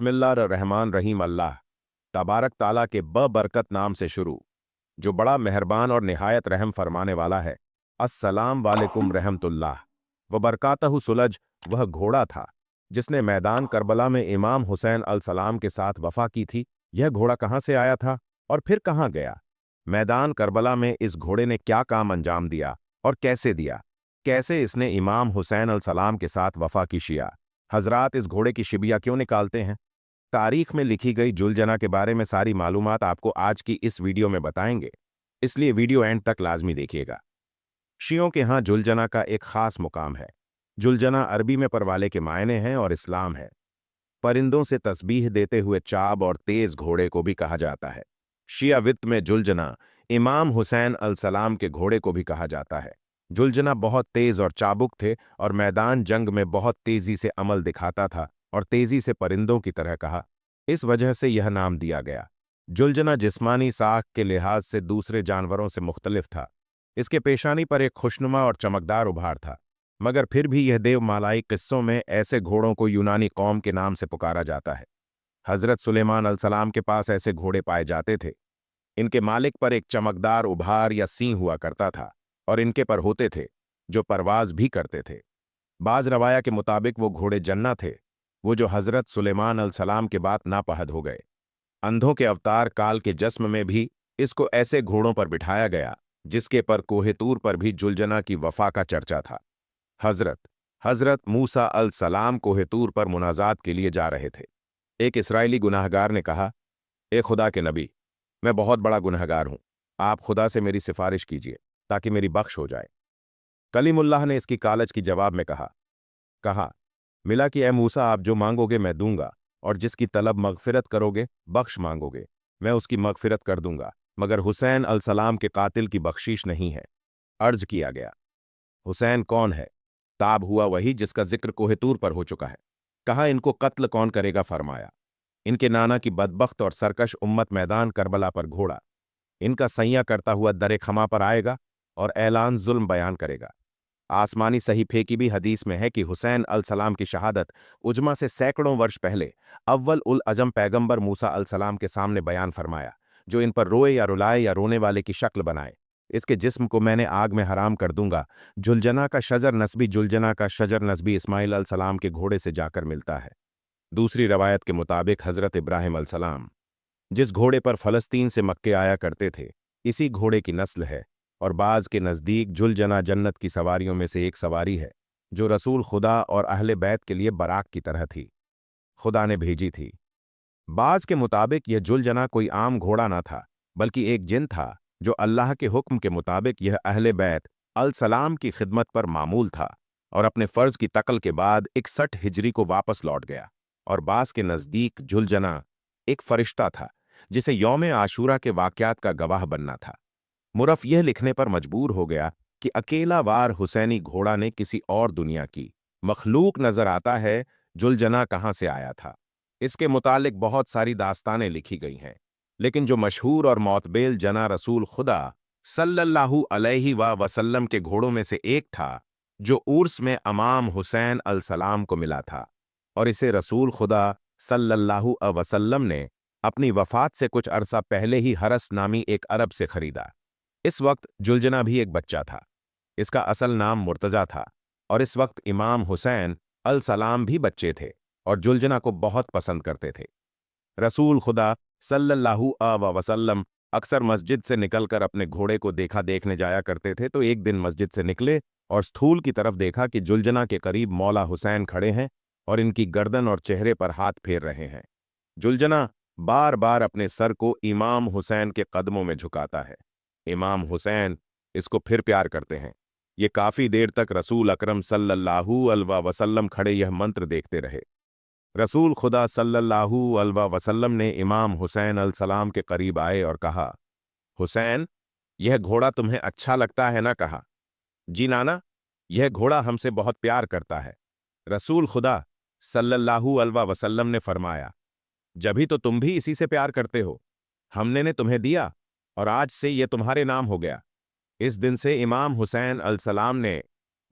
बिस्मिल्लाहिर्रहमानिर्रहीम। अल्लाह तबारक ताला के बरकत नाम से शुरू, जो बड़ा मेहरबान और निहायत रहम फरमाने वाला है। अस्सलाम वालेकुम रहमतुल्लाह व बरकातहू। सुलज वह घोड़ा था जिसने मैदान करबला में इमाम हुसैन अलसलाम के साथ वफा की थी। यह घोड़ा कहाँ से आया था और फिर कहाँ गया? मैदान करबला में इस घोड़े ने क्या काम अंजाम दिया और कैसे दिया? कैसे इसने इमाम हुसैन अलसलाम के साथ वफा की शिया? हजरात, इस घोड़े की शिबिया क्यों निकालते हैं? तारीख में लिखी गई जुलजना के बारे में सारी मालूमात आपको आज की इस वीडियो में बताएंगे, इसलिए वीडियो एंड तक लाजमी देखिएगा। शियों के यहाँ जुलजना का एक खास मुकाम है। जुलजना अरबी में परवाले के मायने हैं और इस्लाम है। परिंदों से तस्बीह देते हुए चाब और तेज घोड़े को भी कहा जाता है। शिया वित्त में जुलजना इमाम हुसैन अलसलाम के घोड़े को भी कहा जाता है। जुलजना बहुत तेज और चाबुक थे और मैदान जंग में बहुत तेजी से अमल दिखाता था और तेजी से परिंदों की तरह कहा। इस वजह से यह नाम दिया गया। जुलजना जिस्मानी साख के लिहाज से दूसरे जानवरों से मुख्तलिफ था। इसके पेशानी पर एक खुशनुमा और चमकदार उभार था, मगर फिर भी यह देवमालाई किस्सों में ऐसे घोड़ों को यूनानी कौम के नाम से पुकारा जाता है। हजरत सुलेमान अलसलाम के पास ऐसे घोड़े पाए जाते थे। इनके मालिक पर एक चमकदार उभार या सींग हुआ करता था और इनके पर होते थे जो परवाज भी करते थे। बाज रवाया के मुताबिक वो घोड़े जन्ना थे, वो जो हजरत सुलेमान अलसलाम के बाद नापहद हो गए। अंधों के अवतार काल के जस्म में भी इसको ऐसे घोड़ों पर बिठाया गया जिसके पर कोहे तूर पर भी जुलजना की वफा का चर्चा था। हजरत मूसा अलसलाम कोहे तूर पर मुनाजात के लिए जा रहे थे। एक इस्राएली गुनाहगार ने कहा, ए खुदा के नबी, मैं बहुत बड़ा गुनहगार हूं, आप खुदा से मेरी सिफारिश कीजिए ताकि मेरी बख्श हो जाए। कलीमुल्लाह ने इसकी कालज की जवाब में कहा, मिला कि ए मूसा, आप जो मांगोगे मैं दूंगा और जिसकी तलब मगफिरत करोगे, बख्श मांगोगे, मैं उसकी मगफिरत कर दूंगा, मगर हुसैन अलसलाम के कातिल की बख्शीश नहीं है। अर्ज किया गया, हुसैन कौन है? ताब हुआ वही जिसका जिक्र कोहे तूर पर हो चुका है। कहा, इनको कत्ल कौन करेगा? फरमाया, इनके नाना की बदबख्त और सरकश उम्मत मैदान करबला पर घोड़ा इनका सैया करता हुआ दरे खमा पर आएगा और ऐलान जुल्म बयान करेगा। आसमानी सहीफे की भी हदीस में है कि हुसैन अलसलाम की शहादत उजमा से सैकड़ों वर्ष पहले अव्वल उल अजम पैगंबर मूसा अलसलाम के सामने बयान फरमाया, जो इन पर रोए या रुलाए या रोने वाले की शक्ल बनाए। इसके जिस्म को मैंने आग में हराम कर दूंगा। जुलजना का शजर नस्बी इस्माइल अलसलाम के घोड़े से जाकर मिलता है। दूसरी रवायत के मुताबिक हजरत इब्राहिम अलसलाम जिस घोड़े पर फलस्तीन से मक्के आया करते थे, इसी घोड़े की नस्ल है। और बाज के नज़दीक जुलजना जन्नत की सवारियों में से एक सवारी है जो रसूल खुदा और अहले बैत के लिए बराक की तरह थी, खुदा ने भेजी थी। बाज के मुताबिक यह जुलजना कोई आम घोड़ा न था, बल्कि एक जिन था जो अल्लाह के हुक्म के मुताबिक यह अहले बैत अलसलाम की खिदमत पर मामूल था और अपने फ़र्ज की तकल के बाद 61 हिजरी को वापस लौट गया। और बाज के नज़दीक जुलजना एक फरिश्ता था जिसे यौम आशूरा के वाक़यात का गवाह बनना था। मुरफ यह लिखने पर मजबूर हो गया कि अकेला वार हुसैनी घोड़ा ने किसी और दुनिया की मखलूक नजर आता है। जुलजना कहाँ से आया था, इसके मुतालिक बहुत सारी दास्तानें लिखी गई हैं, लेकिन जो मशहूर और मौतबेल जना रसूल खुदा सल्लल्लाहु अलैहि वसल्लम के घोड़ों में से एक था, जो उर्स में इमाम हुसैन अलसलाम को मिला था और इसे रसूल खुदा सल्लल्लाहु अलैहि वसल्लम ने अपनी वफात से कुछ अरसा पहले ही हरस नामी एक अरब से खरीदा। इस वक्त जुलजना भी एक बच्चा था। इसका असल नाम मुर्तजा था और इस वक्त इमाम हुसैन अलसलाम भी बच्चे थे और जुलजना को बहुत पसंद करते थे। रसूल खुदा सल्लल्लाहु अलैहि वसल्लम अक्सर मस्जिद से निकलकर अपने घोड़े को देखने जाया करते थे, तो एक दिन मस्जिद से निकले और स्थूल की तरफ देखा कि जुलजना के करीब मौला हुसैन खड़े हैं और इनकी गर्दन और चेहरे पर हाथ फेर रहे हैं। जुलजना बार बार अपने सर को इमाम हुसैन के कदमों में झुकाता है। इमाम हुसैन इसको फिर प्यार करते हैं। ये काफी देर तक रसूल अकरम सल्लल्लाहु अलैहि वसल्लम खड़े यह मंत्र देखते रहे। रसूल खुदा सल्लल्लाहु अलैहि वसल्लम ने इमाम हुसैन अलसलाम के करीब आए और कहा, हुसैन, यह घोड़ा तुम्हें अच्छा लगता है ना? कहा, जी नाना, यह घोड़ा हमसे बहुत प्यार करता है। रसूल खुदा सल्लल्लाहु अलैहि वसल्लम ने फरमाया, जभी तो तुम भी इसी से प्यार करते हो। हमने ने तुम्हें दिया और आज से यह तुम्हारे नाम हो गया। इस दिन से इमाम हुसैन अलसलाम ने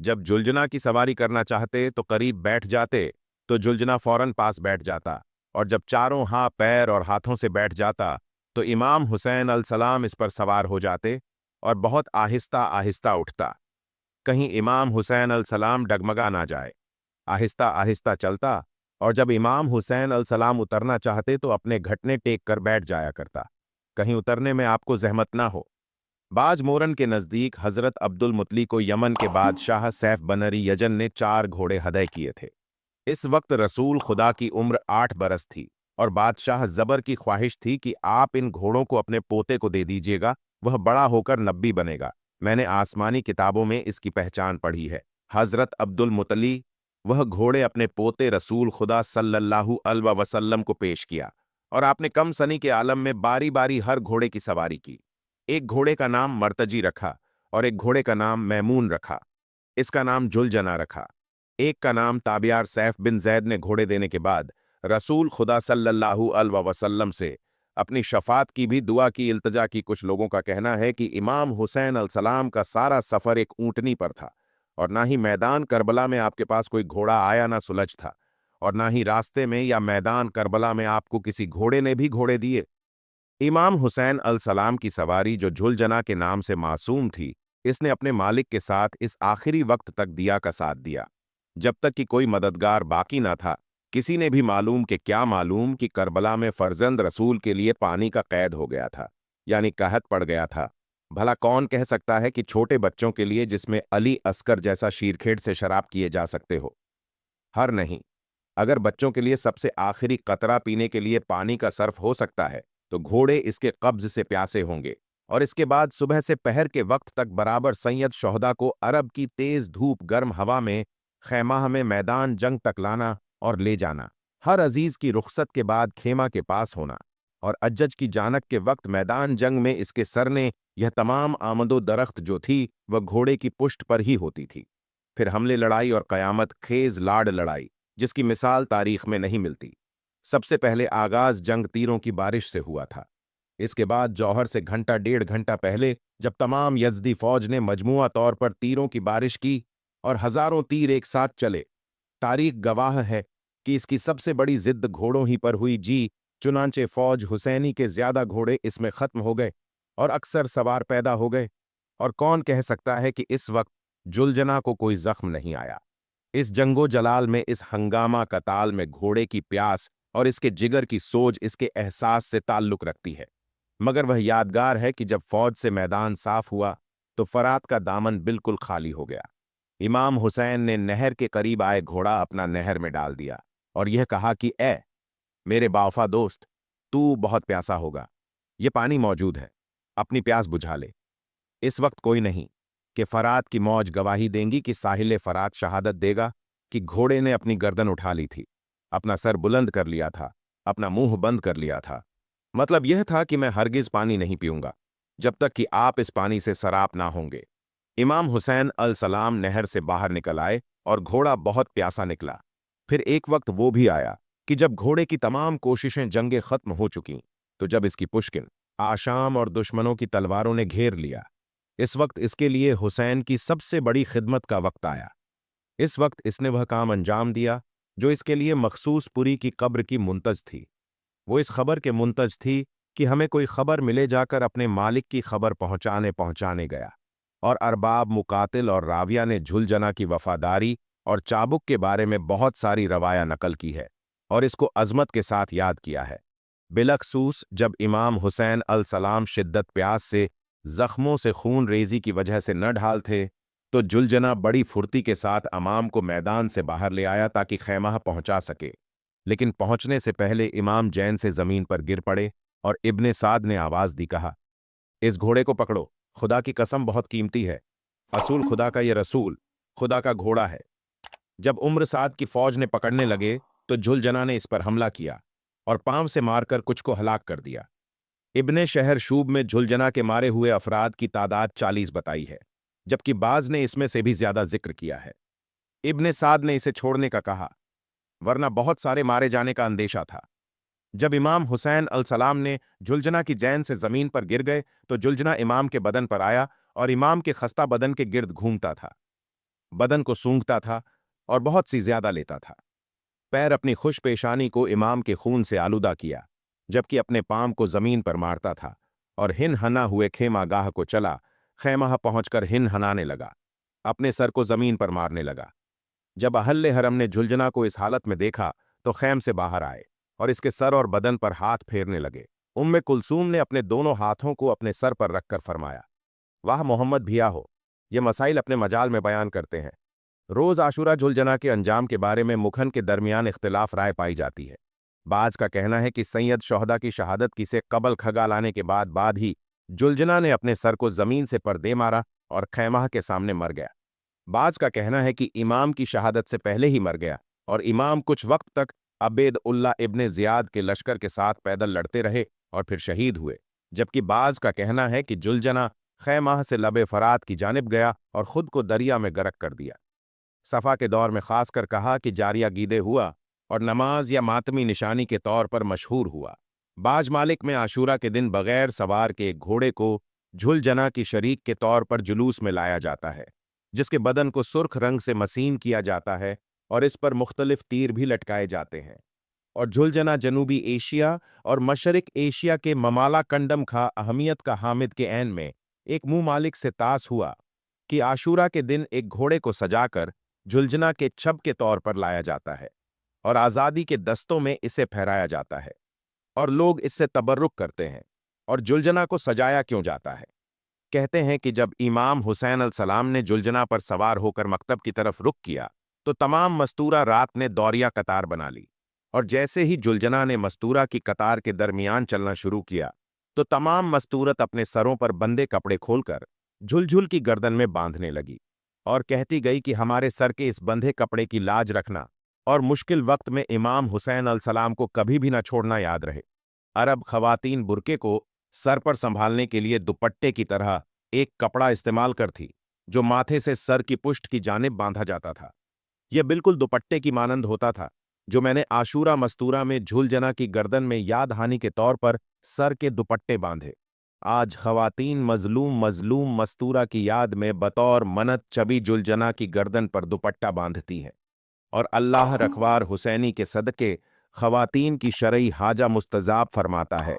जब जुलजना की सवारी करना चाहते तो करीब बैठ जाते, तो जुलजना फौरन पास बैठ जाता और जब चारों हाथ पैर और हाथों से बैठ जाता तो इमाम हुसैन अलसलाम इस पर सवार हो जाते और बहुत आहिस्ता आहिस्ता उठता, कहीं इमाम हुसैन अलसलाम डगमगा ना जाए। आहिस्ता आहिस्ता चलता, और जब इमाम हुसैन अलसलाम उतरना चाहते तो अपने घुटने टेक कर बैठ जाया करता, कहीं उतरने में आपको जहमत ना हो। बाज मोरन के नजदीक हजरत अब्दुल मुतली को यमन के बादशाह सैफ बनरी यजन ने 4 घोड़े हदय किए थे। इस वक्त रसूल खुदा की उम्र 8 बरस थी और बादशाह जबर की ख्वाहिश थी कि आप इन घोड़ों को अपने पोते को दे दीजिएगा, वह बड़ा होकर नब्बी बनेगा। मैंने आसमानी किताबों में इसकी पहचान पढ़ी है। हजरत अब्दुल मुतली वह घोड़े अपने पोते रसूल खुदा सल्लल्लाहु अलैहि वसल्लम को पेश किया और आपने कम सनी के आलम में बारी बारी हर घोड़े की सवारी की। एक घोड़े का नाम मर्तजी रखा और एक घोड़े का नाम मैमून रखा। इसका नाम जुलजना रखा। एक का नाम ताबियार सैफ बिन जैद ने घोड़े देने के बाद रसूल खुदा सल्लल्लाहु अलैहि वसल्लम से अपनी शफात की भी दुआ की इल्तजा की। कुछ लोगों का कहना है कि इमाम हुसैन अलसलाम का सारा सफर एक ऊंटनी पर था और ना ही मैदान करबला में आपके पास कोई घोड़ा आया ना सुलझ था, और ना ही रास्ते में या मैदान करबला में आपको किसी घोड़े ने भी घोड़े दिए। इमाम हुसैन अलसलाम की सवारी जो झुलजना के नाम से मासूम थी, इसने अपने मालिक के साथ इस आखिरी वक्त तक दिया का साथ दिया, जब तक कि कोई मददगार बाकी ना था। किसी ने भी मालूम कि क्या मालूम कि करबला में फर्जंद रसूल के लिए पानी का कैद हो गया था, यानी कहत पड़ गया था। भला कौन कह सकता है कि छोटे बच्चों के लिए जिसमें अली अस्कर जैसा शीरखेड़ से शराब किए जा सकते हो। हर नहीं, अगर बच्चों के लिए सबसे आखिरी कतरा पीने के लिए पानी का सर्फ हो सकता है तो घोड़े इसके कब्ज से प्यासे होंगे, और इसके बाद सुबह से पहर के वक्त तक बराबर सैयद शोहदा को अरब की तेज धूप गर्म हवा में खैमाह में मैदान जंग तक लाना और ले जाना। हर अजीज की रुखसत के बाद खेमा के पास होना और अज्जज की जानक के वक्त मैदान जंग में इसके सर ने यह तमाम आमदो दरख्त जो थी वह घोड़े की पुष्ट पर ही होती थी। फिर हमले लड़ाई और कयामत खेज लाड लड़ाई, जिसकी मिसाल तारीख में नहीं मिलती। सबसे पहले आगाज जंग तीरों की बारिश से हुआ था। इसके बाद जौहर से घंटा 1.5 घंटा पहले जब तमाम यज़दी फौज ने मजमुआ तौर पर तीरों की बारिश की और हजारों तीर एक साथ चले। तारीख गवाह है कि इसकी सबसे बड़ी जिद घोड़ों ही पर हुई जी, चुनांचे फौज हुसैनी के ज्यादा घोड़े इसमें खत्म हो गए और अक्सर सवार पैदा हो गए। और कौन कह सकता है कि इस वक्त जुलजना को कोई जख्म नहीं आया। इस जंगो जलाल में, इस हंगामा कताल में घोड़े की प्यास और इसके जिगर की सोज इसके एहसास से ताल्लुक रखती है। मगर वह यादगार है कि जब फौज से मैदान साफ हुआ तो फरात का दामन बिल्कुल खाली हो गया। इमाम हुसैन ने नहर के करीब आए घोड़ा अपना नहर में डाल दिया और यह कहा कि ए मेरे बावफा दोस्त, तू बहुत प्यासा होगा, ये पानी मौजूद है, अपनी प्यास बुझा ले। इस वक्त कोई नहीं कि फरात की मौज गवाही देंगी कि साहिल फरात शहादत देगा कि घोड़े ने अपनी गर्दन उठा ली थी, अपना सर बुलंद कर लिया था, अपना मुंह बंद कर लिया था। मतलब यह था कि मैं हरगिज पानी नहीं पीऊंगा जब तक कि आप इस पानी से सराप ना होंगे। इमाम हुसैन अल सलाम नहर से बाहर निकल आए और घोड़ा बहुत प्यासा निकला। फिर एक वक्त वो भी आया कि जब घोड़े की तमाम कोशिशें जंगे खत्म हो चुकीं, तो जब इसकी पुश्किन आशाम और दुश्मनों की तलवारों ने घेर लिया, इस वक्त इसके लिए हुसैन की सबसे बड़ी खिदमत का वक्त आया। इस वक्त इसने वह काम अंजाम दिया जो इसके लिए मखसूस पुरी की कब्र की मुंतज थी। वो इस खबर के मुंतज थी कि हमें कोई खबर मिले, जाकर अपने मालिक की खबर पहुंचाने गया। और अरबाब मुकातिल और राविया ने झुलजना की वफादारी और चाबुक के बारे में बहुत सारी रवाया नकल की है और इसको अजमत के साथ याद किया है। बिलखसूस जब इमाम हुसैन अल सलाम शिद्दत प्यास से, जख्मों से खून रेजी की वजह से न ढाल थे, तो जुलजना बड़ी फुर्ती के साथ अमाम को मैदान से बाहर ले आया ताकि खैमाह पहुंचा सके। लेकिन पहुंचने से पहले इमाम जैन से जमीन पर गिर पड़े और इब्ने साद ने आवाज दी, कहा, इस घोड़े को पकड़ो, खुदा की कसम बहुत कीमती है। असूल खुदा का ये रसूल खुदा का घोड़ा है। जब उम्र साद की फौज ने पकड़ने लगे तो झुलजना ने इस पर हमला किया और पांव से मारकर कुछ को हलाक कर दिया। इब्ने शहर शूब में झुलजना के मारे हुए अफराद की तादाद 40 बताई है, जबकि बाज ने इसमें से भी ज्यादा जिक्र किया है। इब्ने साद ने इसे छोड़ने का कहा, वरना बहुत सारे मारे जाने का अंदेशा था। जब इमाम हुसैन अल सलाम ने जुलजना की जैन से जमीन पर गिर गए तो जुलजना इमाम के बदन पर आया और इमाम के खस्ता बदन के गिर्द घूमता था, बदन को सूंघता था और बहुत सी ज्यादा लेता था। पैर अपनी खुश पेशानी को इमाम के खून से आलूदा किया, जबकि अपने पांव को जमीन पर मारता था, और हिन हना हुए खेमागाह को चला, खेमाह पहुंचकर हिन हनाने लगा, अपने सर को जमीन पर मारने लगा। जब अहल्ले हरम ने झुलझना को इस हालत में देखा तो खैम से बाहर आए और इसके सर और बदन पर हाथ फेरने लगे। उम्मे कुलसूम ने अपने दोनों हाथों को अपने सर पर रखकर फरमाया, वाह मोहम्मद भिया हो, ये मसाइल अपने मजाल में बयान करते हैं। रोज आशूरा झुलझना के अंजाम के बारे में मुखन के दरमियान इख्तिलाफ राय पाई जाती है। बाज का कहना है कि सैयद शोहदा की शहादत की से कबल खगा लाने के बाद ही जुलझना ने अपने सर को जमीन से पर दे मारा और खैमाह के सामने मर गया। बाज का कहना है कि इमाम की शहादत से पहले ही मर गया और इमाम कुछ वक्त तक अबेद उल्ला इब्ने जियाद के लश्कर के साथ पैदल लड़ते रहे और फिर शहीद हुए, जबकि बाज का कहना है कि जुलझना खैमाह से लबे फरात की जानिब गया और खुद को दरिया में गरक कर दिया। सफ़ा के दौर में खासकर कहा कि जारिया गीदे हुआ और नमाज या मातमी निशानी के तौर पर मशहूर हुआ। बाज मालिक में आशूरा के दिन बगैर सवार के एक घोड़े को झुलझना की शरीक के तौर पर जुलूस में लाया जाता है, जिसके बदन को सुर्ख रंग से मसीन किया जाता है और इस पर मुख्तलिफ तीर भी लटकाए जाते हैं। और झुलझना जनूबी एशिया और मशरिक एशिया के ममाला कंडम खा अहमियत का हामिद के ऐन में एक मुंह मालिक से तास हुआ कि आशूरा के दिन एक घोड़े को सजाकर झुलझना के छब के तौर पर लाया जाता है और आज़ादी के दस्तों में इसे फहराया जाता है और लोग इससे तबर्रुक करते हैं। और जुलझना को सजाया क्यों जाता है? कहते हैं कि जब इमाम हुसैन अलसलाम ने जुलझना पर सवार होकर मकतब की तरफ रुख किया तो तमाम मस्तूरा रात ने दौरिया कतार बना ली, और जैसे ही जुलझना ने मस्तूरा की कतार के दरमियान चलना शुरू किया तो तमाम मस्तूरत अपने सरों पर बंदे कपड़े खोलकर झुलझुल की गर्दन में बांधने लगी और कहती गई कि हमारे सर के इस बंधे कपड़े की लाज रखना और मुश्किल वक्त में इमाम हुसैन अलसलाम को कभी भी न छोड़ना याद रहे। अरब खवातीन बुरके को सर पर संभालने के लिए दुपट्टे की तरह एक कपड़ा इस्तेमाल करती, जो माथे से सर की पुष्ट की जानिब बांधा जाता था। यह बिल्कुल दुपट्टे की मानंद होता था जो मैंने आशूरा मस्तूरा में झुलझना की गर्दन में याद हानि के तौर पर सर के दुपट्टे बांधे। आज खवातीन मजलूम मजलूम मस्तूरा की याद में बतौर मनत चबी जुलझना की गर्दन पर दुपट्टा बांधती हैं और अल्लाह रखवार हुसैनी के सदके खवातीन की शरई हाजा मुस्तजाब फरमाता है।